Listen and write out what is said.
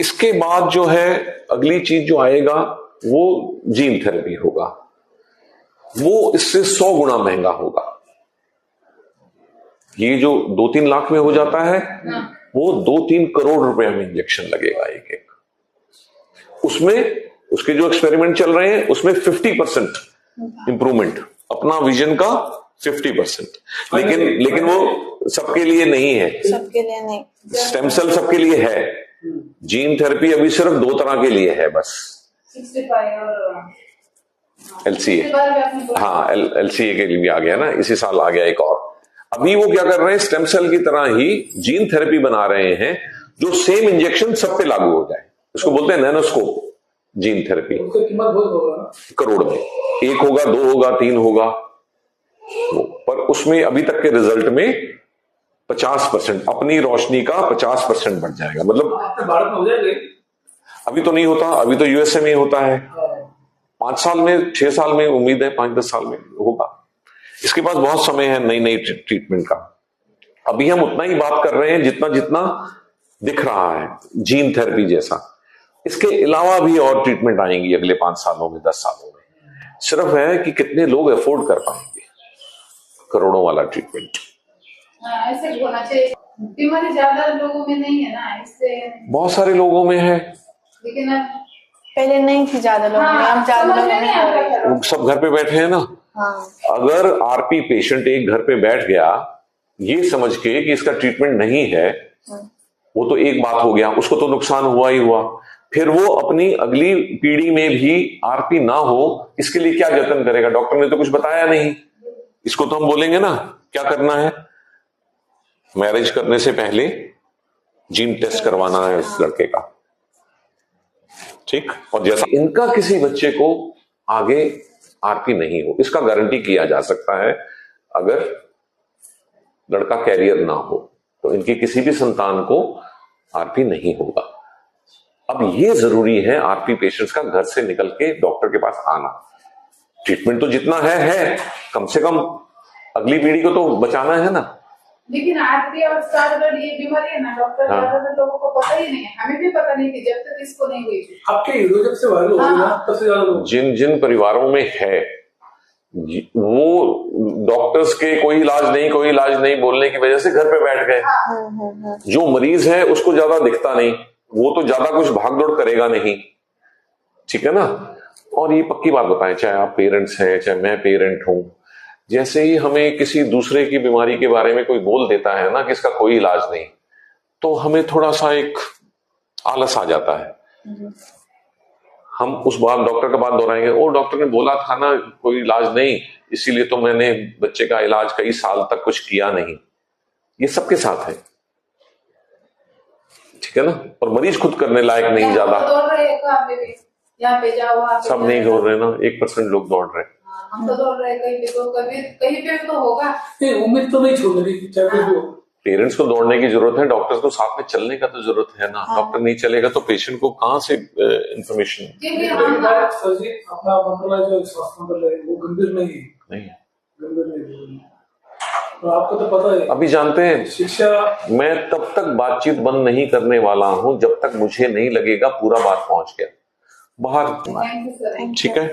इसके बाद जो है अगली चीज जो आएगा वो जीन थेरेपी होगा। वो इससे 100 गुना महंगा होगा। ये जो 2-3 लाख में हो जाता है वो 2-3 करोड़ रुपए में इंजेक्शन लगेगा एक एक। उसमें उसके जो एक्सपेरिमेंट चल रहे हैं उसमें 50% इंप्रूवमेंट, अपना विजन का 50%। लेकिन वो सबके लिए नहीं है, सबके लिए नहीं। स्टेम सेल सबके लिए है, जीन थेरेपी अभी सिर्फ 2 तरह के लिए है बस, 65 और LCA। हाँ, LCA के लिए भी आ गया ना, इसी साल आ गया एक और। अभी वो क्या कर रहे हैं, स्टेम सेल की तरह ही जीन थेरेपी बना रहे हैं जो सेम इंजेक्शन सब पे लागू हो जाए। उसको बोलते हैं नैनोस्कोप जीन थेरेपी। करोड़ में 1 होगा, 2 होगा, 3 होगा वो, पर उसमें अभी तक के रिजल्ट में 50%, अपनी रोशनी का 50% बढ़ जाएगा। मतलब भारत में हो जाएगा? अभी तो नहीं होता, अभी तो यूएसए में होता है। 5 साल में, 6 साल में उम्मीद है, 5-10 साल में होगा। इसके पास बहुत समय है नई नई ट्रीटमेंट का। अभी हम उतना ही बात कर रहे हैं जितना जितना दिख रहा है जीन थेरेपी जैसा। इसके अलावा भी और ट्रीटमेंट आएंगी अगले 5 सालों में, 10 सालों में। सिर्फ है कि कितने लोग अफोर्ड कर पाएंगे करोड़ों वाला ट्रीटमेंट। ऐसे होना चाहिए। बीमारी ज्यादा लोगों में नहीं है ना, इससे बहुत सारे लोगों में है, लेकिन पहले नहीं थी ज्यादा लोगों में, अब ज्यादा लोगों में हो रही है। लोग सब घर पे बैठे हैं ना। हाँ। अगर आरपी पेशेंट एक घर पे बैठ गया ये समझ के कि इसका ट्रीटमेंट नहीं है, वो तो एक बात हो गया, उसको तो नुकसान हुआ ही हुआ। फिर वो अपनी अगली पीढ़ी में भी आरपी ना हो इसके लिए क्या जतन करेगा? डॉक्टर ने तो कुछ बताया नहीं। इसको तो हम बोलेंगे ना क्या करना है, मैरिज करने से पहले जीन टेस्ट करवाना है उस लड़के का, ठीक। और जैसा इनका किसी बच्चे को आगे आरपी नहीं हो, इसका गारंटी किया जा सकता है। अगर लड़का कैरियर ना हो तो इनकी किसी भी संतान को आरपी नहीं होगा। अब ये जरूरी है आरपी पेशेंट्स का घर से निकल के डॉक्टर के पास आना। ट्रीटमेंट तो जितना है कम से कम अगली पीढ़ी को तो बचाना है ना। लेकिन आरपी और साइलेंट ये बीमारी है ना डॉक्टर, ज्यादातर लोगों को पता ही नहीं है। हमें भी पता नहीं थी जब तक इसको नहीं हुई थी। आपके हीरो जब से वायरल हो गई ना तब से ज्यादा लोग, जिन जिन परिवारों में है वो डॉक्टर्स के कोई इलाज नहीं बोलने की वजह से घर पे बैठ गए। जो मरीज है उसको ज्यादा दिखता नहीं, वो तो ज्यादा कुछ भागदौड़ करेगा नहीं, ठीक है ना। और ये पक्की बात बताएं, चाहे आप पेरेंट्स हैं चाहे मैं पेरेंट हूं, जैसे ही हमें किसी दूसरे की बीमारी के बारे में कोई बोल देता है ना कि इसका कोई इलाज नहीं, तो हमें थोड़ा सा एक आलस आ जाता है। हम उस बात डॉक्टर का बात दोहराएंगे, ओ डॉक्टर ने बोला था ना कोई इलाज नहीं, इसीलिए तो मैंने बच्चे का इलाज कई साल तक कुछ किया नहीं। ये सबके साथ है, ठीक है ना। और मरीज खुद करने लायक नहीं ज्यादा, यहाँ पे जाओ, सब नहीं दौड़ रहे ना, 1% लोग दौड़ रहे। हम तो दौड़ रहे, कहीं पे तो होगा। उम्मीद तो नहीं छोड़ रही, चाहे कोई भी हो। पेरेंट्स को दौड़ने की जरूरत है, डॉक्टर्स को साथ में चलने का तो जरूरत है ना। डॉक्टर नहीं चलेगा तो पेशेंट को कहां से इंफॉर्मेशन? अपना मंत्रालय जो स्वास्थ्य मंत्रालय वो गंभीर नहीं है, गंभीर नहीं। तो आपको तो पता है, अभी जानते हैं शिक्षा, मैं तब तक बातचीत बंद नहीं करने वाला हूं जब तक मुझे नहीं लगेगा पूरा बात पहुंच गया बाहर, ठीक है।